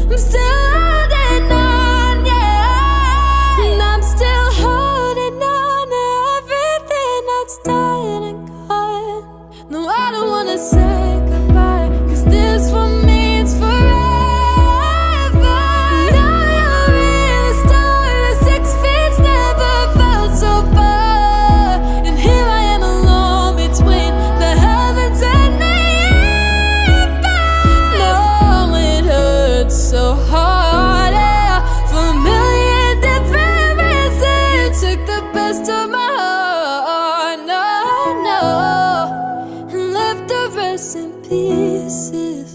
I'm still holding on, yeah. And I'm still holding on to everything that's dying and gone. No, I don't wanna say goodbye, 'cause this one means forever. Now you're in the stars, 6 feet never felt so far. And here I am alone between the heavens and the earth. No, it hurts so hard, yeah, for a million different reasons. Took the best of my heart, no, no, and left the rest in pieces.